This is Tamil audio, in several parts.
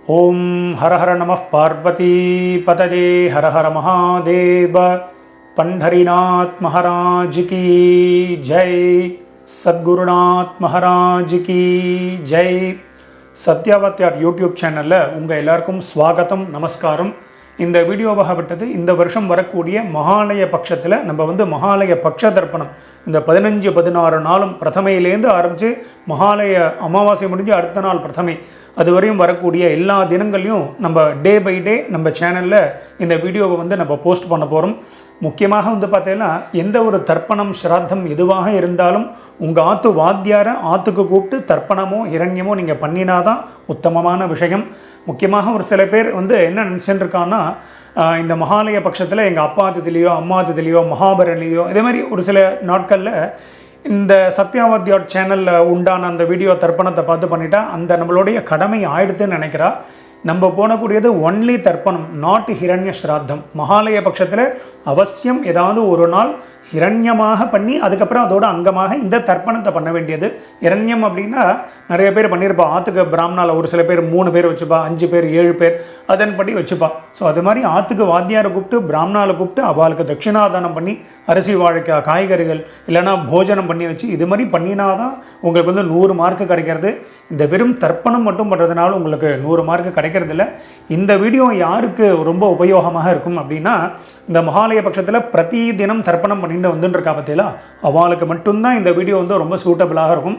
ओम हर हर नमः पार्वती पतये हर हर महादेव। पंढरीनाथ महाराज की जय। सद्गुरुनाथ महाराज की जय। சத்யாவத்யார் யூடியூப் சேனலில் உங்கள் எல்லாருக்கும் ஸ்வாகத்தம் நமஸ்காரம். இந்த வீடியோவாகப்பட்டது இந்த வருஷம் வரக்கூடிய மகாலய பட்சத்தில் நம்ம மகாலய பட்ச தர்ப்பணம் இந்த 15-16 நாளும் பிரதமையிலேருந்து ஆரம்பித்து மகாலய அமாவாசை முடிஞ்சு அடுத்த நாள் பிரதமை அதுவரையும் வரக்கூடிய எல்லா தினங்களையும் நம்ம டே பை டே நம்ம சேனலில் இந்த வீடியோவை நம்ம போஸ்ட் பண்ண போகிறோம். முக்கியமாக பார்த்தீங்கன்னா எந்த ஒரு தர்ப்பணம் ஸ்ராத்தம் எதுவாக இருந்தாலும் உங்கள் ஆற்று வாத்தியாரை ஆற்றுக்கு கூப்பிட்டு தர்ப்பணமோ இரண்யமோ நீங்கள் பண்ணினாதான் உத்தமமான விஷயம். முக்கியமாக ஒரு சில பேர் என்ன நினச்சிட்டு இருக்கான்னா, இந்த மகாலய பட்சத்தில் எங்கள் அப்பா திதிலையோ அம்மா திதிலையோ மகாபரணிலையோ இதே மாதிரி ஒரு சில நாட்களில் இந்த சத்யாவத்யார் சேனலில் உண்டான அந்த வீடியோ தர்ப்பணத்தை பார்த்து பண்ணிட்டா அந்த நம்மளுடைய கடமை ஆயிடுதுன்னு நினைக்கிறா. நம்ம போனக்கூடியது ஒன்லி தர்ப்பணம், நாட் ஹிரண்ய ஸ்ராத்தம். மகாலய பட்சத்தில் அவசியம் ஏதாவது ஒரு நாள் ஹிரண்யமாக பண்ணி அதுக்கப்புறம் அதோட அங்கமாக இந்த தர்ப்பணத்தை பண்ண வேண்டியது. இரண்யம் அப்படின்னா நிறைய பேர் பண்ணியிருப்பா. ஆற்றுக்கு பிராமணாவில் ஒரு சில பேர் 3 பேர் வச்சுப்பா, 5 பேர் 7 பேர் அதன்படி வச்சுப்பா. ஸோ அது மாதிரி ஆற்றுக்கு வாத்தியாரை கூப்பிட்டு பிராமணாவில் கூப்பிட்டு அவளுக்கு தட்சிணாதானம் பண்ணி அரிசி வாழைக்காய் காய்கறிகள் இல்லைனா போஜனம் பண்ணி வச்சு இது மாதிரி பண்ணினாதான் உங்களுக்கு 100 மார்க்கு கிடைக்கிறது. இந்த வெறும் தர்ப்பணம் மட்டும் பண்ணுறதுனால உங்களுக்கு 100 மார்க்கு கிடைக்கிறதில்ல. இந்த வீடியோ யாருக்கு ரொம்ப உபயோகமாக இருக்கும் அப்படின்னா, இந்த மகாலய பட்சத்தில் பிரதி தினம் தர்ப்பணம் பண்ணிட்டு வந்துட்டுருக்கா பார்த்தீங்களா, அவளுக்கு மட்டும்தான் இந்த வீடியோ ரொம்ப சூட்டபிளாக இருக்கும்.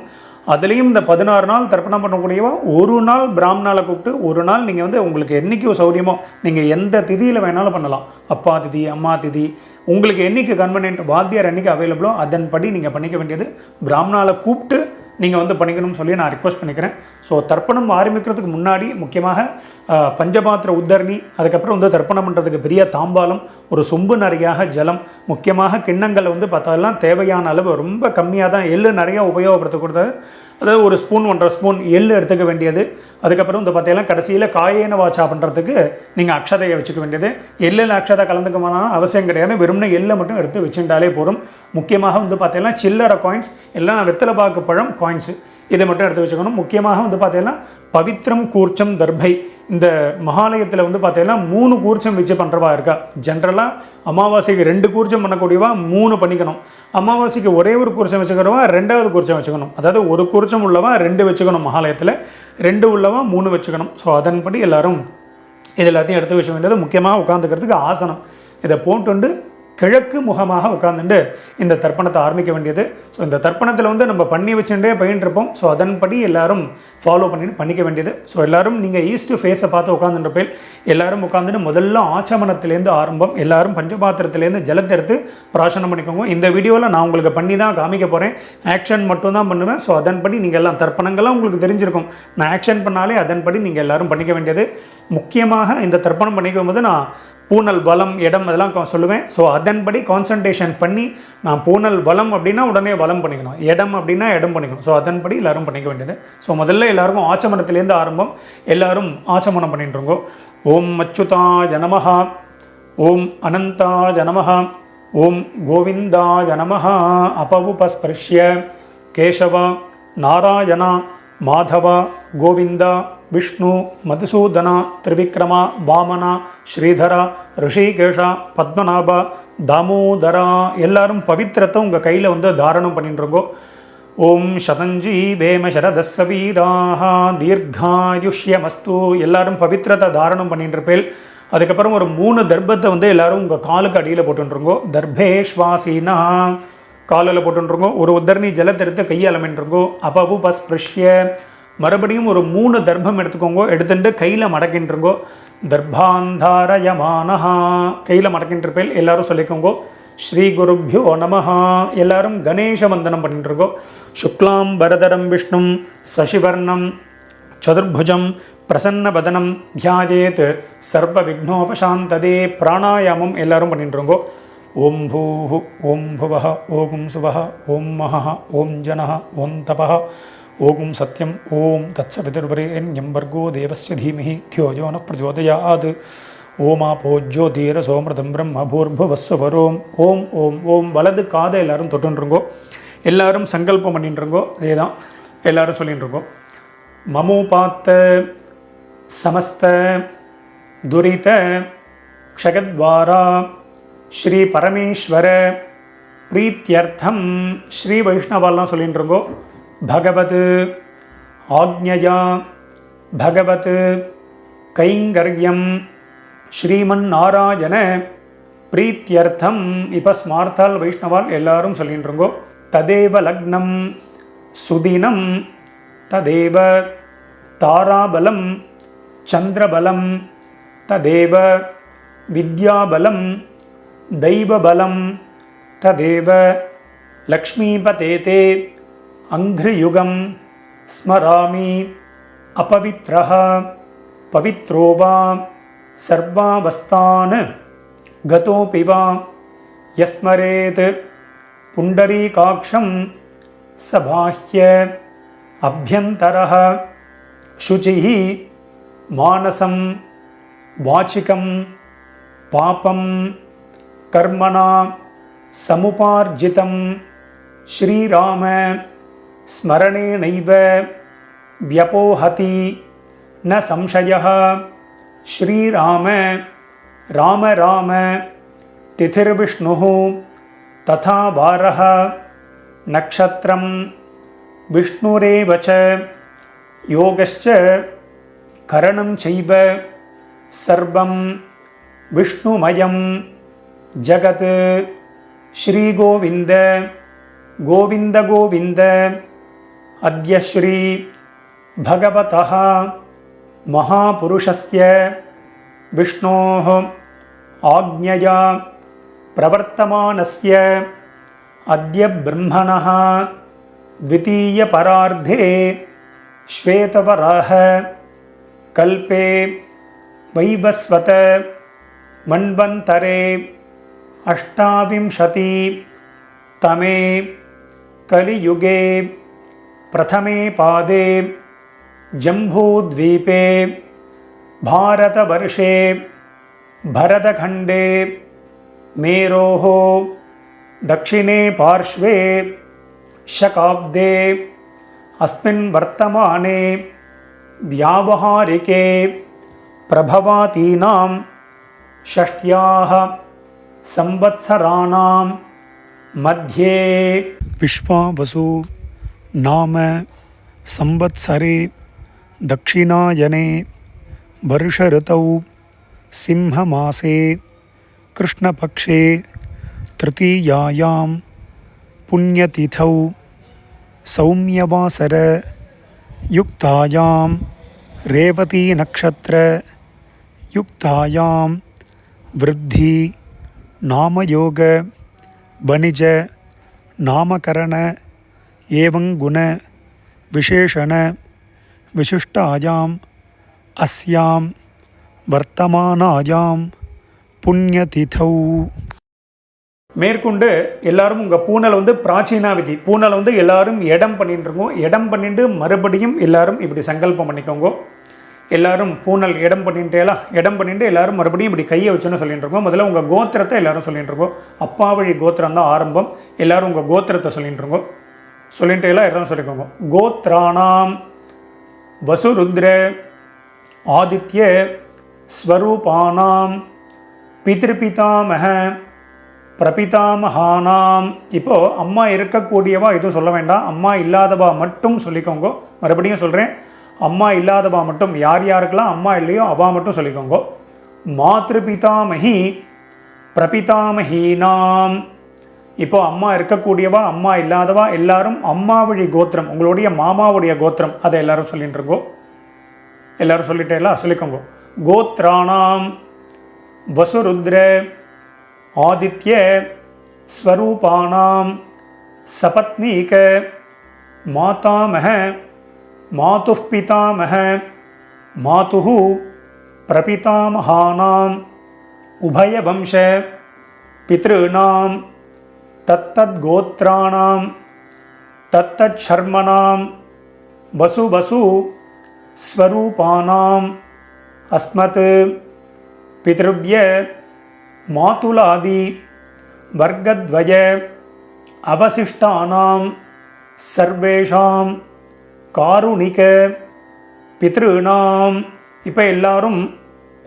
அதுலேயும் இந்த 16 நாள் தர்ப்பணம் பண்ணக்கூடியவா ஒரு நாள் பிராமணால கூப்பிட்டு ஒரு நாள் நீங்கள் உங்களுக்கு என்றைக்கு சௌரியமோ நீங்கள் எந்த திதியில் வேணாலும் பண்ணலாம். அப்பா திதி அம்மா திதி உங்களுக்கு என்றைக்கு கன்வீனியன்ட் வாத்தியார் என்றைக்கு அவைலபிளோ அதன்படி நீங்கள் பண்ணிக்க வேண்டியது. பிராமணால கூப்பிட்டு நீங்கள் பண்ணிக்கணும்னு சொல்லி நான் ரிக்வெஸ்ட் பண்ணிக்கிறேன். ஸோ தர்ப்பணம் ஆரம்பிக்கிறதுக்கு முன்னாடி முக்கியமாக பஞ்சபாத்திர உத்தரணி, அதுக்கப்புறம் தர்ப்பணம் பண்ணுறதுக்கு பெரிய தாம்பாலம், ஒரு சொம்பு நிறையாக ஜலம், முக்கியமாக கிண்ணங்களை பார்த்தாலாம் தேவையான அளவு ரொம்ப கம்மியாக தான், எள்ளு நிறையா உபயோகப்படுத்தக்கூடாது. அதாவது ஒரு ஸ்பூன் 1.5 ஸ்பூன் எள்ளு எடுத்துக்க வேண்டியது. அதுக்கப்புறம் பார்த்தீங்கன்னா கடைசியில் காயேன வாச்சா பண்ணுறதுக்கு நீங்கள் அக்ஷதையை வச்சுக்க வேண்டியது. எள்ளில் அக்ஷதை கலந்துக்கமான அவசியம் கிடையாது, வெறும்னா எள்ளை மட்டும் எடுத்து வச்சுட்டாலே போதும். முக்கியமாக பார்த்தீங்கன்னா சில்லறை காயின்ஸ் எல்லாம் வெத்தலை பாக்கு பழம் காயின்ஸு இதை மட்டும் எடுத்து வச்சுக்கணும். முக்கியமாக பார்த்தீங்கன்னா பவித்ரம் கூர்ச்சம் தர்பை, இந்த மகாலயத்தில் பார்த்தீங்கன்னா 3 கூர்ச்சம் வச்சு பண்ணுறவா இருக்கா. ஜென்ரலாக அமாவாசைக்கு 2 கூர்ச்சம் பண்ணக்கூடியவா 3 பண்ணிக்கணும். அமாவாசைக்கு ஒரே ஒரு கூர்ச்சம் வச்சுக்கிறவா 2வது கூர்ச்சம் வச்சுக்கணும். அதாவது ஒரு கூர்ச்சம் உள்ளவா 2 வச்சுக்கணும், மகாலயத்தில் 2 உள்ளவா 3 வச்சுக்கணும். ஸோ அதன்படி எல்லோரும் இது எல்லாத்தையும் எடுத்து வச்சுக்க வேண்டியது. முக்கியமாக உட்காந்துக்கிறதுக்கு ஆசனம் இதை போட்டு கிழக்கு முகமாக உட்காந்துட்டு இந்த தர்ப்பணத்தை ஆரம்பிக்க வேண்டியது. ஸோ இந்த தர்ப்பணத்தில் நம்ம பண்ணி வச்சுட்டே போயின்ட்டுருப்போம். ஸோ அதன்படி எல்லோரும் ஃபாலோ பண்ணிக்க வேண்டியது. ஸோ எல்லோரும் நீங்கள் ஈஸ்ட் ஃபேஸை பார்த்து உட்காந்துட்டு எல்லோரும் உட்காந்துட்டு முதல்ல ஆச்சமனத்திலேருந்து ஆரம்பம். எல்லோரும் பஞ்சபாத்திரத்துலேருந்து ஜலத்தை எடுத்து பிராசனம் பண்ணிக்கோங்க. இந்த வீடியோவில் நான் உங்களுக்கு பண்ணி தான் காமிக்க போகிறேன், ஆக்ஷன் மட்டும் தான் பண்ணுவேன். ஸோ அதன்படி நீங்கள் எல்லாம் தர்ப்பணங்கள்லாம் உங்களுக்கு தெரிஞ்சிருக்கும். நான் ஆக்ஷன் பண்ணாலே அதன்படி நீங்கள் எல்லோரும் பண்ணிக்க வேண்டியது. முக்கியமாக இந்த தர்ப்பணம் பண்ணிக்கும் போது நான் பூனல் வலம் இடம் அதெல்லாம் சொல்லுவேன். ஸோ அதன்படி கான்சன்ட்ரேஷன் பண்ணி நான் பூனல் வலம் அப்படின்னா உடனே வலம் பண்ணிக்கணும், இடம் அப்படின்னா இடம் பண்ணிக்கணும். ஸோ அதன்படி எல்லோரும் பண்ணிக்க வேண்டியது. ஸோ முதல்ல எல்லாருக்கும் ஆச்சமனத்திலேருந்து ஆரம்பம். எல்லோரும் ஆச்சமனம் பண்ணிட்டுருங்கோ. ஓம் அச்சுதாய நமஹ, ஓம் அனந்தாய நமஹ, ஓம் கோவிந்தாய நமஹ. அபவுபஸ்பர்ஷ்ய கேசவ நாராயண மாதவ கோவிந்தா விஷ்ணு மதுசூதன திரிவிக்ரம வாமன ஸ்ரீதர ரிஷிகேஷ பத்மநாப தாமோதரா. எல்லாரும் பவித்திரத்தை உங்கள் கையில் தாரணம் பண்ணிட்டுருங்கோ. ஓம் சதஞ்சி வேம சரதஸ்ஸ வீராஹ தீர்காயுஷ்யமஸ்து. எல்லாரும் பவித்திரத்தை தாரணம் பண்ணிட்டுருப்பேன். அதுக்கப்புறம் ஒரு 3 தர்ப்பத்தை எல்லாரும் உங்கள் காலுக்கு அடியில் போட்டுருங்கோ. தர்பேஷ்வாசீனா காலில் போட்டுருங்கோ. ஒரு உத்தரணி ஜலத்தை எடுத்து கையால் அமைன்றிருங்கோ. அப்பவு பஸ்பிருஷ்ய மறுபடியும் ஒரு 3 தர்ப்பம் எடுத்துக்கோங்க. எடுத்துட்டு கையில் மடக்கின்றிருங்கோ. தர்பாந்தாரயமானஹா கையில் மடக்கின்றிருப்பேன். எல்லாரும் சொல்லிக்கோங்க. ஸ்ரீ குருப்யோ நமஹா. எல்லாரும் கணேச வந்தனம் பண்ணிட்டுருக்கோம். சுக்லாம் பரதரம் விஷ்ணும் சசிவர்ணம் சதுர்புஜம் பிரசன்னவதனம் தியாயேத் சர்வ விக்னோபசாந்ததே. பிராணாயாமம் எல்லாரும் பண்ணிட்டுருங்கோ. ஓம் பூஹு ஓம் புவஹ ஓம் சுவஹ ஓம் மஹ ஓம் ஜனஹ ஓம் தபஹ ஓம் சத்யம் ஓம் தத்சவிதுர்வரேண்யம் வர்கோ தேவஸ்ய தீமஹி தியோ யோ ந பிரச்சோதயாத். ஓமாபோ ஜோதிரசோமிருதம் பிரம்ம பூர்புவஸ்வரோம். ஓம் ஓம் ஓம். வலது காதை எல்லாரும் தொட்டுருங்கோ. எல்லாரும் சங்கல்பம் பண்ணிட்டுருங்கோ. அதே தான் எல்லாரும் சொல்லிட்டுருங்கோ. மமோபாத்த समस्त दुरित क्षयद्वारा श्री परमेश्वर प्रीत्यर्थम श्री वैष्णवाल सोल्लिंट्रुंगो भगवत आज्ञया भगवत कैंगर्यम श्रीमन्नारायण प्रीत्यर्थम इप स्मार्ताल वैष्णवाल एल्लारुम सोल्लिंट्रुंगो तदेव लग्नम सुदिनम तदेव ताराबलम चंद्रबलम तदेव विद्याबलम दैवबलम तदेव लक्ष्मीपतेते अंघ्रियुगम स्मरामि अपवित्रः पवित्रो वा सर्वावस्थान् गतोऽपि वा यस्मरेत् पुण्डरीकाक्षं स बाह्य अभ्यन्तरः शुचिः मानसं वाचिकं पापं कर्मणा समुपार्जितं श्रीराम स्मरणेनैव व्यपोहति न संशयः श्रीराम राम राम तिथिर्विष्णुः तथा वारः नक्षत्रं विष्णुरेव च योगश्च करणं चैव सर्वं विष्णुमयं जगत् श्रीगोविन्द गोविन्द गोविन्द अद्य श्री भगवतः महापुरुषस्य विष्णोः आज्ञया प्रवर्तमानस्य अद्य ब्रह्मणः द्वितीयपरार्धे श्वेतवराह कल्पे वैवस्वत मन्वन्तरे अष्टाविंशति तमे कलियुगे प्रथमे पादे जम्बूद्वीपे भारतवर्षे भरतखण्डे मेरोः दक्षिणे पार्श्वे शकाब्दे अस्मिन् वर्तमाने व्यावहारिके प्रभवातीनां षष्ट्याः संवत्सराणां मध्ये विश्वावसु नाम संवत्सरे दक्षिणायने वर्षऋतौ सिंहमासे कृष्णपक्षे तृतीयायां पुण्यतिथौ सौम्यवासर युक्तायां रेवती नक्षत्र युक्तायां वृद्धि नामयोग वणिज नामकरण एवं गुण विशेषण विशिष्टायाम् अस्यां वर्तमानायां पुण्यतिथौ மேற்கொண்டு எல்லாரும் உங்கள் பூனலை வந்து பிராச்சீனா விதி பூனலை வந்து எல்லாரும் இடம் பண்ணிட்டுருக்கோம். இடம் பண்ணிட்டு மறுபடியும் எல்லாரும் இப்படி சங்கல்பம் பண்ணிக்கோங்க. எல்லாரும் பூனல் இடம் பண்ணிட்டேலாம் இடம் பண்ணிட்டு எல்லாரும் மறுபடியும் இப்படி கையை வச்சுன்னு சொல்லிட்டு இருக்கோம். முதல்ல உங்கள் கோத்திரத்தை எல்லாரும் சொல்லிட்டு இருக்கோம். அப்பா வழி கோத்திரம் தான் ஆரம்பம். எல்லாரும் உங்கள் கோத்திரத்தை சொல்லிட்டு இருக்கோம். சொல்லிட்டு எல்லாம் எல்லாரும் சொல்லிக்கோங்க. கோத்ராணாம் வசுருத்ர ஆதித்ய ஸ்வரூபானாம் பித்ருபிதாமக பிரபிதாமகானாம். இப்போது அம்மா இருக்கக்கூடியவா எதுவும் சொல்ல வேண்டாம். அம்மா இல்லாதவா மட்டும் சொல்லிக்கோங்க. மறுபடியும் சொல்கிறேன், அம்மா இல்லாதவா மட்டும், யார் யாருக்கெல்லாம் அம்மா இல்லையோ அவா மட்டும் சொல்லிக்கோங்க. மாத்ருபிதாமகி பிரபிதாமகீனாம். இப்போது அம்மா இருக்கக்கூடியவா அம்மா இல்லாதவா எல்லாரும் அம்மா வழி கோத்திரம், உங்களுடைய மாமாவுடைய கோத்திரம், அதை எல்லாரும் சொல்லிட்டு இருக்கோம். எல்லாரும் சொல்லிட்டேலாம் சொல்லிக்கோங்க. கோத்ராணாம் வசுருத்ர ஆதித்ய ஸ்வரூபானாம் சபத்னீக மாதாமக மாதுः பிதாமக மாதுः பிரபிதாமகானாம் உபயவம்ச பித்ருணாம் தத்தத்கோத்ராணாம் தத்தச்சர்மணாம் வசு வசு ஸ்வரூபானாம் அஸ்மத் பித்ருவ்ய மாதுலாதி வர்க்கத்வய அவசிஷ்டானாம் சர்வேஷாம் காருணிக பித்ருணாம் இப்போ எல்லாரும்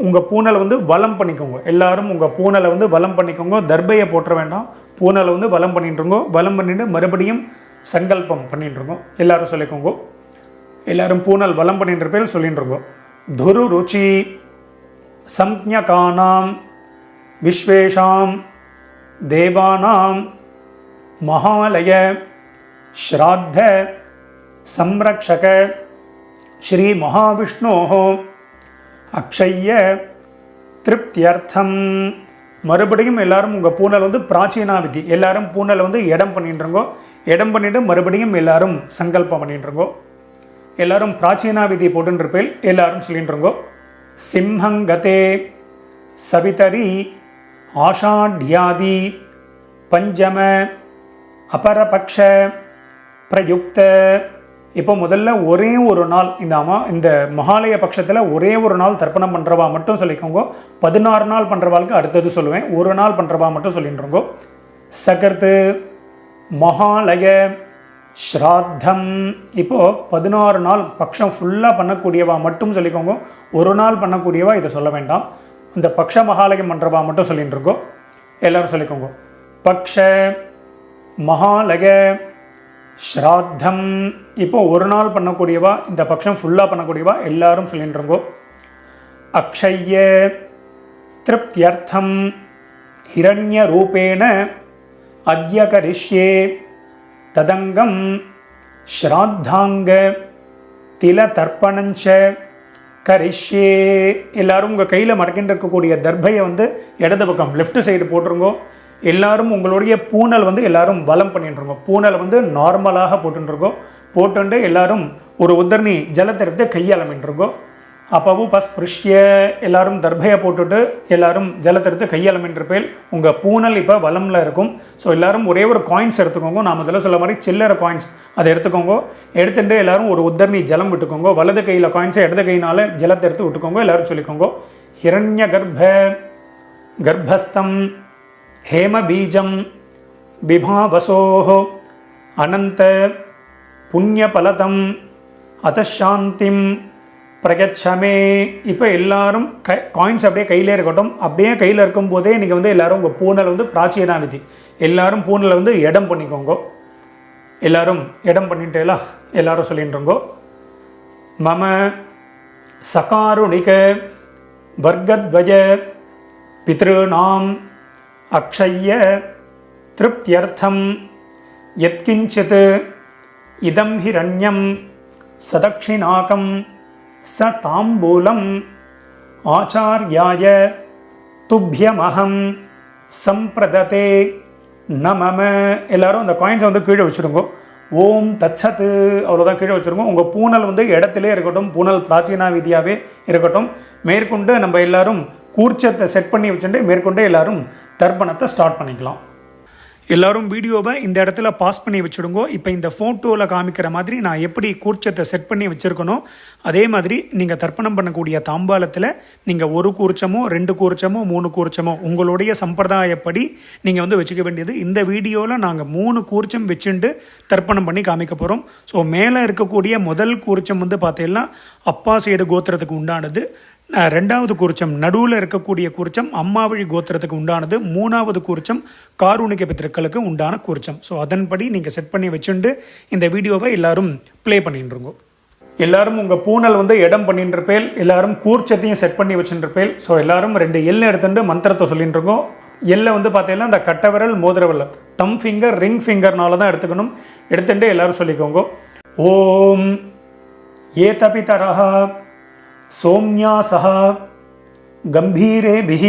உங்கள் பூனலை வந்து வலம் பண்ணிக்கோங்க. எல்லாரும் உங்கள் பூனலை வந்து வலம் பண்ணிக்கோங்க. தர்பையை போட்டுற வேண்டாம். பூனலை வந்து வலம் பண்ணிட்டுருங்கோ. வலம் பண்ணிட்டு மறுபடியும் சங்கல்பம் பண்ணிட்டுருங்கோ. எல்லாரும் சொல்லிக்கோங்க. எல்லாரும் பூனல் வலம் பண்ணின்ற பேர் சொல்லிட்டுருங்கோ. துரு ருச்சி சம்ஞகானாம் விஸ்வேஷாம் தேவானாம் மகாலய ஸ்ராத்த சம்ரக்ஷக ஸ்ரீ மகாவிஷ்ணோः அக்ஷய்ய திருப்தியர்த்தம். மறுபடியும் எல்லாரும் உங்கள் பூனல் வந்து பிராச்சீனா விதி. எல்லாரும் பூனலை வந்து இடம் பண்ணிட்டுருங்கோ. இடம் பண்ணிவிட்டு மறுபடியும் எல்லாரும் சங்கல்பம் பண்ணிட்டுருங்கோ. எல்லாரும் பிராச்சீனா விதி போட்டுருப்பேல் எல்லாரும் சொல்லிட்டுருங்கோ. சிம்ஹங்கதே சவிதரி ஆஷாட்யாதி பஞ்சம அபரபக்ஷ பிரயுக்த. இப்போ முதல்ல ஒரே ஒரு நாள் இந்த மகாலய பட்சத்தில் ஒரே ஒரு நாள் தர்ப்பணம் பண்ணுறவா மட்டும் சொல்லிக்கோங்க. 16 நாள் பண்ணுறவாளுக்கு அடுத்தது சொல்லுவேன். ஒரு நாள் பண்ணுறவா மட்டும் சொல்லிட்டுருங்கோ. சகர்த்து மகாலய ஸ்ராத்தம். இப்போது 16 நாள் பட்சம் ஃபுல்லாக பண்ணக்கூடியவா மட்டும் சொல்லிக்கோங்க. ஒரு நாள் பண்ணக்கூடியவா இதை சொல்ல வேண்டாம். இந்த பக்ஷ மகாலயம் பண்ணுறவா மட்டும் சொல்லிட்டுருக்கோ. எல்லோரும் சொல்லிக்கோங்க. பக்ஷ மகாலய ஸ்ராத்தம். இப்போ ஒரு நாள் பண்ணக்கூடியவா, இந்த பட்சம் ஃபுல்லாக பண்ணக்கூடியவா எல்லாரும் சொல்லிட்டுருங்கோ. அக்ஷய்ய திருப்தியர்த்தம் ஹிரண்ய ரூபேண அத்ய கரிஷ்யே ததங்கம் ஸ்ராத்தாங்க தில தர்ப்பணஞ்ச கரிஷ்யே. எல்லாரும் உங்கள் கையில் மடக்கிட்டு இருக்கக்கூடிய தர்பையை வந்து இடது பக்கம் லெஃப்ட் சைடு போட்டுருங்கோ. எல்லாரும் உங்களுடைய பூனல் வந்து எல்லாரும் வலம் பண்ணிட்டுருங்கோ. பூனலை வந்து நார்மலாக போட்டுருக்கோம். போட்டுண்டு எல்லாரும் ஒரு உத்தரணி ஜலத்தை எடுத்து கையாளமின்றிருக்கோ. அப்பவும் பஸ்பிருஷ்ய எல்லாரும் தர்பையை போட்டுட்டு எல்லாரும் ஜலத்தை எடுத்து கையாளமின்றிருப்பேல் உங்கள் பூனல் இப்போ வலமில் இருக்கும். ஸோ எல்லாரும் ஒரே ஒரு காயின்ஸ் எடுத்துக்கோங்க. நான் முதல்ல சொல்ல மாதிரி சில்லறை காயின்ஸ் அதை எடுத்துக்கோங்க. எடுத்துட்டு எல்லாரும் ஒரு உத்தரணி ஜலம் விட்டுக்கோங்க. வலது கையில் காயின்ஸை இடது கையினால் ஜலத்தை எடுத்து விட்டுக்கோங்க. எல்லாரும் சொல்லிக்கோங்க. ஹிரண்ய கர்ப்பஸ்தம் ஹேமபீஜம் விபாவசோஹ அனந்த புண்ணியபலதம் அதசாந்திம் பிரகச்சமே. இப்போ எல்லாரும் காயின்ஸ் அப்படியே கையிலே இருக்கட்டும். அப்படியே கையில் இருக்கும்போதே நீங்கள் வந்து எல்லோரும் உங்கள் பூனலை வந்து பிராச்சீனா விதி. எல்லாரும் பூனலை வந்து இடம் பண்ணிக்கோங்க. எல்லாரும் இடம் பண்ணிட்டேலாம் எல்லாரும் சொல்லிட்டுருங்கோ. மம சகாருணிக வர்க்கத்வய பித்ருநாம் அக்ஷய்ய திருப்தியர்த்தம் யத்கிஞ்சித் இதம் ஹிரண்யம் சதக்ஷிணாகம் ச தாம்பூலம் ஆச்சார்யாய துப்யமஹம் சம்பிரததே நமம. எல்லாரும் அந்த காயின்ஸை வந்து கீழே வச்சுருங்கோ. ஓம் தத்சத்து அவ்வளோதான் கீழே வச்சுருக்கோம். உங்கள் பூனல் வந்து இடத்திலே இருக்கட்டும். பூனல் பிராச்சீனா விதியாகவே இருக்கட்டும். மேற்கொண்டு நம்ம எல்லாரும் கூர்ச்சத்தை செட் பண்ணி வச்சுட்டு மேற்கொண்டு எல்லாரும் தர்ப்பணத்தை ஸ்டார்ட் பண்ணிக்கலாம். எல்லோரும் வீடியோவை இந்த இடத்துல பாஸ் பண்ணி வச்சுடுங்கோ. இப்போ இந்த ஃபோட்டோவில் காமிக்கிற மாதிரி நான் எப்படி கூர்ச்சத்தை செட் பண்ணி வச்சுருக்கணும் அதே மாதிரி நீங்கள் தர்ப்பணம் பண்ணக்கூடிய தாம்பாலத்தில் நீங்கள் 1 கூர்ச்சமோ 2 கூர்ச்சமோ 3 கூர்ச்சமோ உங்களுடைய சம்பிரதாயப்படி நீங்கள் வந்து வச்சுக்க வேண்டியது. இந்த வீடியோவில் நாங்கள் 3 கூர்ச்சம் வச்சுட்டு தர்ப்பணம் பண்ணி காமிக்க போகிறோம். ஸோ மேலே இருக்கக்கூடிய முதல் கூர்ச்சம் வந்து பார்த்தீங்கன்னா அப்பா சைடு கோத்திரத்துக்கு உண்டானது. 2வது கூர்ச்சம் நடுவில் இருக்கக்கூடிய கூர்ச்சம் அம்மாவழி கோத்திரத்துக்கு உண்டானது. 3வது கூர்ச்சம் காரூணிக பித்திருக்களுக்கு உண்டான கூர்ச்சம். ஸோ அதன்படி நீங்கள் செட் பண்ணி வச்சுட்டு இந்த வீடியோவை எல்லாரும் ப்ளே பண்ணிட்டுருங்கோ. எல்லாரும் உங்கள் பூனல் வந்து இடம் பண்ணிட்டுருப்பேல். எல்லாரும் கூர்ச்சத்தையும் செட் பண்ணி வச்சுட்டுருப்பேல். ஸோ எல்லாரும் 2 எல் எடுத்துட்டு மந்திரத்தை சொல்லிட்டு இருக்கோம். எல்லை வந்து பார்த்தீங்கன்னா இந்த கட்டவிரல் மோதிரவிரல் தம் ஃபிங்கர் ரிங் ஃபிங்கர்னால தான் எடுத்துக்கணும். எடுத்துட்டு எல்லாரும் சொல்லிக்கோங்க. ஓம் ஏதபிதரஹ சோம்யாசஹ கம்பீரேபிஹ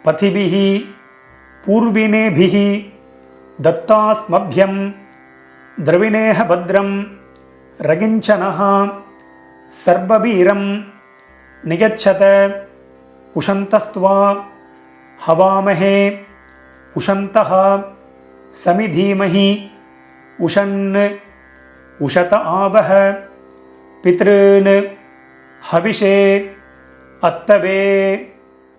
பதிபிஹ பூர்வினேபிஹ தத்தாஸ்மப்யம் திரவிணேஹ பத்ரம் ரகிஞ்சனஹ சர்வவீரம் நிகச்சத உஷந்தஸ்த்வா ஹவாமஹே உஷந்தஹ சமிதீமஹி உஷன் உஷத ஆவஹ பித்ருன் ஹவிஷே அத்தவே.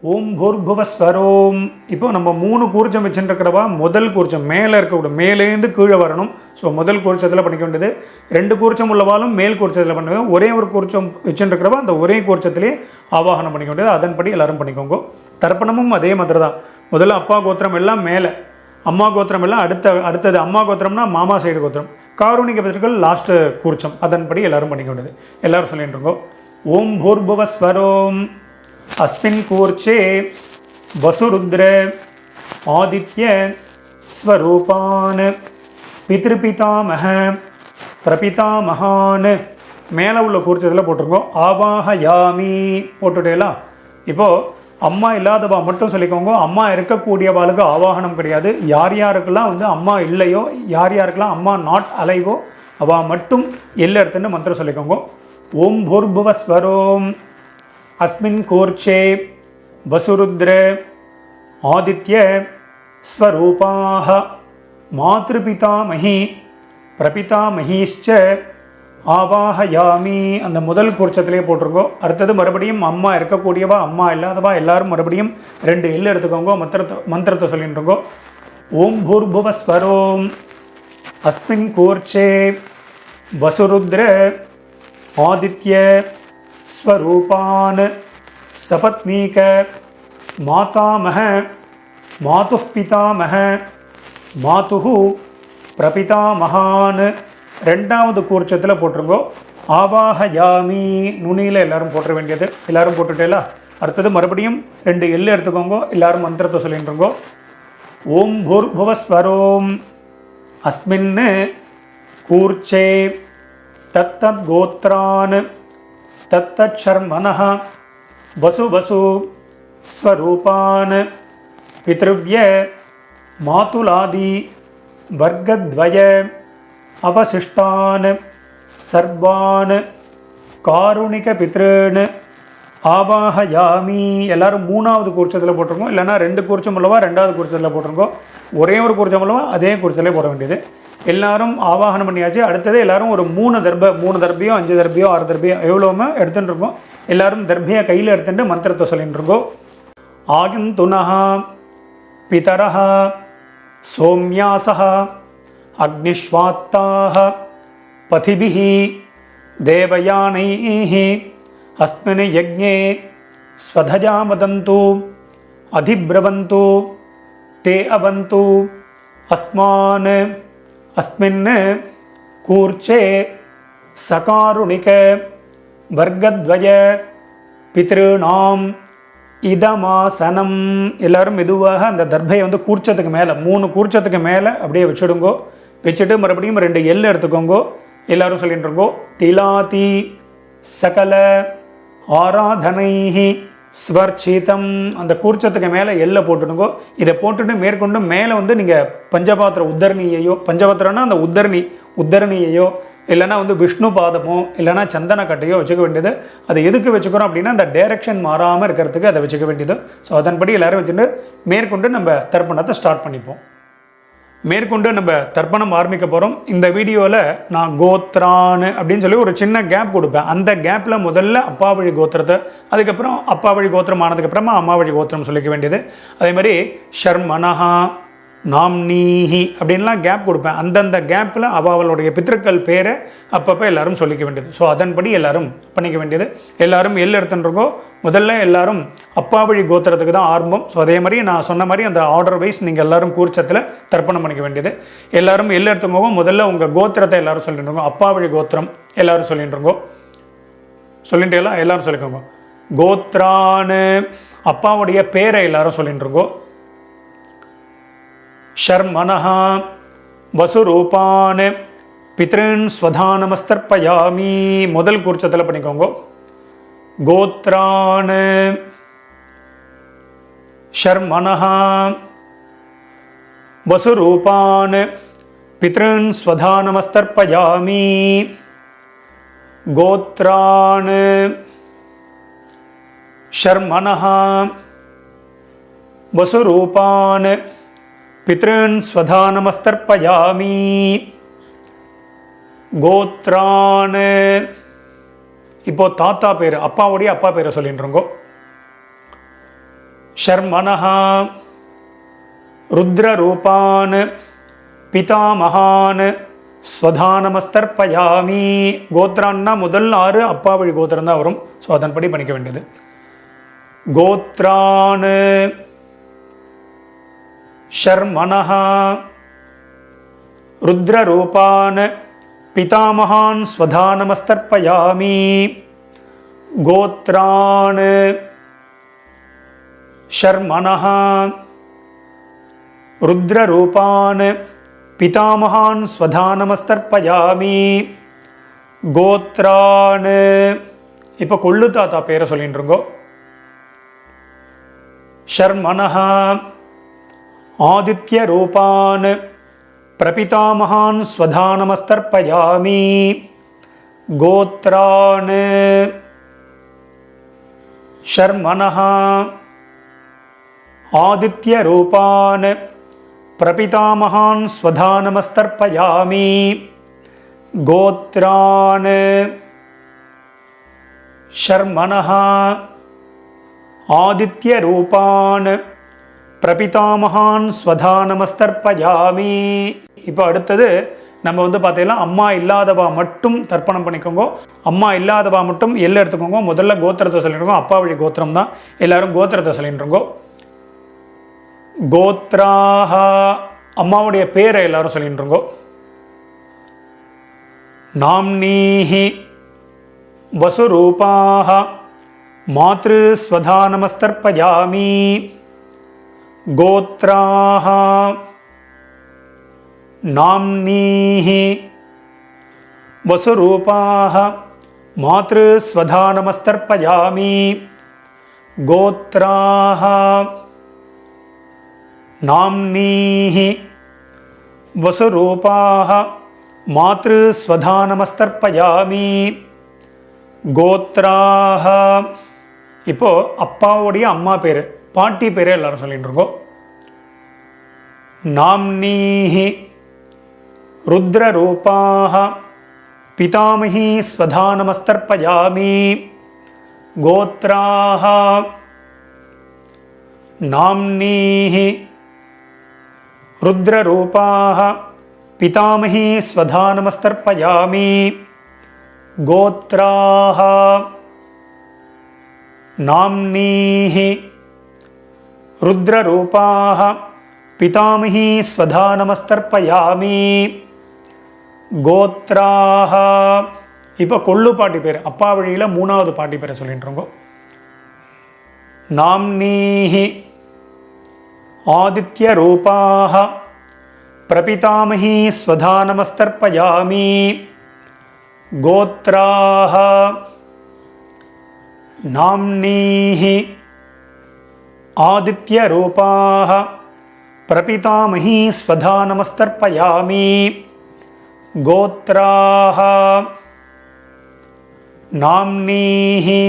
ஓம் பூர்புவஸ்வரோம். இப்போ நம்ம 3 கூர்ச்சம் வச்சுருக்கிறவா முதல் கூர்ச்சம் மேலே இருக்கக்கூடாது, மேலேருந்து கீழே வரணும். ஸோ முதல் கூர்ச்சத்தில் பண்ணிக்க வேண்டியது. 2 கூர்ச்சம் உள்ளவாலும் மேல் கூர்ச்சத்தில் பண்ணுங்க. ஒரே ஒரு கூர்ச்சம் வச்சுருக்கிறவா அந்த ஒரே கூர்ச்சத்திலே ஆவாகனம் பண்ணிக்க வேண்டியது. அதன்படி எல்லாரும் பண்ணிக்கோங்க. தர்ப்பணமும் அதே மாதிரி தான். முதல்ல அப்பா கோத்திரம் எல்லாம் மேலே, அம்மா கோத்திரம் எல்லாம் அடுத்தது. அம்மா கோத்திரம்னா மாமா சைடு கோத்திரம். காரூணிக பிதர்கள் லாஸ்ட்டு கூர்ச்சம். அதன்படி எல்லாரும் பண்ணிக்க வேண்டியது. எல்லாரும் சொல்லிட்டு இருக்கோம். ஓம் பூர்புவஸ்வரோம் அஸ்மின் கூர்ச்சே வசுருத்ர ஆதித்ய ஸ்வரூபான் பித்ருபிதாமஹ பிரபிதாமகான். மேலே உள்ள கூர்ச்சத்தில் போட்டிருக்கோம். ஆவாஹயாமி போட்டுட்டேலாம். இப்போது அம்மா இல்லாதவா மட்டும் சொல்லிக்கோங்க. அம்மா இருக்கக்கூடியவாளுக்கு ஆவாகனம் கிடையாது. யார் யாருக்கெல்லாம் அம்மா இல்லையோ, யார் யாருக்கெல்லாம் அம்மா நாட் அலைவோ அவள் மட்டும் எல்லை எடுத்துன்னு மந்திரம் சொல்லிக்கோங்க. ஓம் பூர்புவஸ்வரோம் அஸ்மின் கூர்ச்சே வசுருத்ர ஆதித்ய ஸ்வரூபாஹ மாத்ருபிதாமஹி பிரபிதாமஹீஷ்ச ஆவாஹயாமி. அந்த முதல் கூர்ச்சத்திலே போட்டிருக்கோம். அடுத்தது மறுபடியும் அம்மா இருக்கக்கூடியவா, அம்மா இல்லாதவா எல்லாரும் மறுபடியும் 2 எல் எடுத்துக்கோங்க. மந்திரத்தை சொல்லிட்டு இருக்கோம். ஓம் பூர்புவஸ்வரோம் அஸ்மின் கூர்ச்சே வசுருத்ர ஆதித்ய ஸ்வரூபான் சபத்னீக மாதாமஹ மாதுः பிதாமஹ மாதுஹு பிரபிதாமகான். 2வது கூர்ச்சத்தில் போட்டிருங்கோ. ஆவாஹயாமி நுனியில் எல்லாரும் போட்டுற வேண்டியது. எல்லாரும் போட்டுட்டேலா. அடுத்தது மறுபடியும் 2 எல் எடுத்துக்கோங்க. எல்லாரும் மந்திரத்தை சொல்லிட்டுருங்கோ. ஓம் பூர்புவஸ்வரோம் அஸ்மின் கூர்ச்சே தத்தத் கோத்ரான் தத்தத் சர்மனஹ வசு வசு ஸ்வரூபான் பித்ருவ்ய மாதுலாதி வர்க்கத்வய அவசிஷ்டான் சர்வான் காருணிக பித்ருன் ஆவாஹயாமி. எல்லாரும் 3வது கூர்ச்சத்தில் போட்டிருக்கோம். இல்லைனா 2 கூர்ச்சம் உள்ளவா 2வது கூர்ச்சத்தில் போட்டிருக்கோம். ஒரே ஒரு கூர்ச்சம் உள்ளவா அதே கூர்ச்சத்திலே போட வேண்டியது. எல்லாரும் ஆவாகனம் பண்ணியாச்சு. அடுத்தது எல்லாரும் ஒரு 3 தர்பியோ 5 தர்பியோ 6 தர்பியோ எவ்வளோமே எடுத்துகிட்டு இருக்கோம். எல்லாரும் தர்பியை கையில் எடுத்துட்டு மந்திரத்தை சொல்லிட்டு இருக்கோம். ஆகந்துனஹ பிதரஹ சோம்யாசஹ அக்னிஷ்வாத்தாஹ பதிபிஹி தேவயானைஹி அஸ்மின் யஜ்ஞே ஸ்வதஜா வதந்து அதிப்ரவந்து தே அவந்து அஸ்மான் அஸ்மின் கூர்ச்சே சகாருணிக வர்க்கத்வய பித்ருநாம் இதமாசனம். எல்லாரும் மெதுவாக அந்த தர்பையை கூர்ச்சத்துக்கு மேலே 3 கூர்ச்சத்துக்கு மேலே அப்படியே வச்சுடுங்கோ. வச்சுட்டு மறுபடியும் 2 எல் எடுத்துக்கோங்கோ. எல்லாரும் சொல்லிட்டு இருக்கோ. திலாதி சகல ஆராதனைஹி ஸ்வர்ச்சிதம். அந்த கூர்ச்சத்துக்கு மேலே எல்லை போட்டுடுங்கோ. இதை போட்டுட்டு மேற்கொண்டு மேலே நீங்கள் பஞ்சபாத்திர உத்தரணியையோ, பஞ்சபாத்திரம்னா அந்த உத்தரணியையோ இல்லைனா விஷ்ணு பாதமோ இல்லைனா சந்தன கட்டையோ வச்சுக்க வேண்டியது. அதை எதுக்கு வச்சுக்கிறோம் அப்படின்னா அந்த டைரக்ஷன் மாறாமல் இருக்கிறதுக்கு அதை வச்சுக்க வேண்டியது. ஸோ அதன்படி எல்லோரும் வச்சுட்டு மேற்கொண்டு நம்ம தர்ப்பணத்தை ஸ்டார்ட் பண்ணிப்போம். மேற்கொண்டு நம்ம தர்ப்பணம் ஆரம்பிக்க போகிறோம். இந்த வீடியோவில் நான் கோத்ரான் அப்படின்னு சொல்லி ஒரு சின்ன கேப் கொடுப்பேன். அந்த கேப்பில் முதல்ல அப்பா வழி கோத்திரத்தை, அதுக்கப்புறம் அப்பா வழி கோத்திரம் ஆனதுக்கப்புறமா அம்மா வழி கோத்திரம் சொல்லிக்க வேண்டியது. அதே மாதிரி ஷர்மனஹா நாம்னீஹி அப்படின்லாம் கேப் கொடுப்பேன். அந்தந்த கேப்பில் அவளுடைய பித்திருக்கள் பேரை அப்பப்போ எல்லாரும் சொல்லிக்க வேண்டியது. ஸோ அதன்படி எல்லாரும் பண்ணிக்க வேண்டியது. எல்லாரும் எல் எடுத்துட்டுருக்கோ. முதல்ல எல்லாரும் அப்பா வழி கோத்திரத்துக்கு தான் ஆரம்பம். ஸோ அதே மாதிரி நான் சொன்ன மாதிரி அந்த ஆர்டர் வைஸ் நீங்கள் எல்லாரும் கூர்ச்சத்தில் தர்ப்பணம் பண்ணிக்க வேண்டியது. எல்லாரும் எல் எடுத்துக்கோங்க. முதல்ல உங்கள் கோத்திரத்தை எல்லாரும் சொல்லிட்டு இருக்கோம். அப்பா வழி கோத்திரம் எல்லாரும் சொல்லிட்டு இருக்கோம். சொல்லிட்டு எல்லாரும் சொல்லிக்கோங்க. கோத்ரான்னு அப்பாவுடைய பேரை எல்லாரும் சொல்லிட்டு இருக்கோம். ஷர்மனஹ வசுரூபான் பித்ருன் ஸ்வதானமஸ்தர்ப்பயாமி. முதல் கூர்ச்சத்தில் பண்ணிக்கோங்க. கோத்ரான் ஷர்மனஹ வசுரூபான் பித்ருன் ஸ்வதானமஸ்தர்ப்பயாமி. கோத்ரான் ஷர்மனஹ வசுரூபான் பித்ருன் ஸ்வதானமஸ்தர்ப்பயாமி. கோத்ரான். இப்போ தாத்தா பேர், அப்பாவுடைய அப்பா பேரை சொல்லிட்டு இருக்கோம். शर्मणः रुद्ररूपान् पितामहान् ஸ்வதானமஸ்தர்ப்பயாமி. கோத்ரான்னா முதல் 6 அப்பா வழி கோத்திரம் தான் வரும். ஸோ அதன்படி பண்ணிக்க வேண்டியது. கோத்ரான் ஷர்மணः ருத்ரரூபான் பிதாமகான் ஸ்வதானமஸ்தர்ப்பயாமி. கோத்ரான் ஷர்மணः ருத்ரரூபான் பிதாமகான் ஸ்வதானமஸ்தர்ப்பயாமி. கோத்ரான் இப்போ கொள்ளு தாத்தா பேரை சொல்லிட்டுருங்கோ. ஷர்மணः ஆதித்ய ரூபான் பிரபிதாமகான் ஸ்வதானமஸ்தர்ப்பயாமி. கோத்ரான் ஷர்மணः ஆதித்ய ரூபான் பிரபிதாமகான் ஸ்வதானமஸ்தர்ப்பயாமி. கோத்ரான் ஷர்மணः ஆதித்ய ரூபான் பிரபிதாமகான் ஸ்வதானமஸ்தர்ப்பயாமி. இப்போ அடுத்தது நம்ம பார்த்தீங்கன்னா அம்மா இல்லாதவா மட்டும் தர்ப்பணம் பண்ணிக்கோங்க. அம்மா இல்லாதவா மட்டும் எல்லாம் எடுத்துக்கோங்க. முதல்ல கோத்திரத்தை சொல்லிட்டுருக்கோம். அப்பா வழி கோத்திரம் தான். எல்லாரும் கோத்திரத்தை சொல்லிட்டுருங்கோ. கோத்ராஹ அம்மாவுடைய பேரை எல்லாரும் சொல்லிட்டுருங்கோ. நாம்னீஹி வசுரூபாஹ மாத்ரு ஸ்வதானமஸ்தர்ப்பயாமி. கோத்ராஹ நாம்னீஹி வசுரூபாஹ மாத்ரு ஸ்வதானமஸ்தர்ப்பயாமி. கோத்ராஹ நாம்னீஹி வசுரூபாஹ மாத்ரு ஸ்வதானமஸ்தர்ப்பயாமி. கோத்ராஹ இப்போ அப்பாவுடைய அம்மா பேர், பாட்டி பேரே எல்லாரும் சொல்லிட்டு இருக்கோம். நாம்னீஹி ருத்ரரூபாஹ பிதாமஹி ஸ்வதானமஸ்தர்ப்பயாமி. கோத்ராஹ நாம்னீஹி ருத்ரரூபாஹ பிதாமஹி ஸ்வதானமஸ்தர்ப்பயாமி. கோத்ராஹ நாம்னீஹி ருத்ரரூபாஹ பிதாமஹி ஸ்வதானமஸ்தர்ப்பயாமி. கோத்ராஹ இப்போ கொள்ளு பாட்டி பேர், அப்பா வழியில் 3வது பாட்டி பேரை சொல்லிட்டுருங்கோ. நாம்னீஹி ஆதித்ய ரூபாஹ பிரபிதாமஹி ஸ்வதானமஸ்தர்ப்பயாமி. கோத்ராஹ நாம்னீஹி ஆதித்ய ரூபாஹ பிரபிதாமஹி ஸ்வதானமஸ்தர்ப்பயாமி. கோத்ராஹ நாம்னீஹி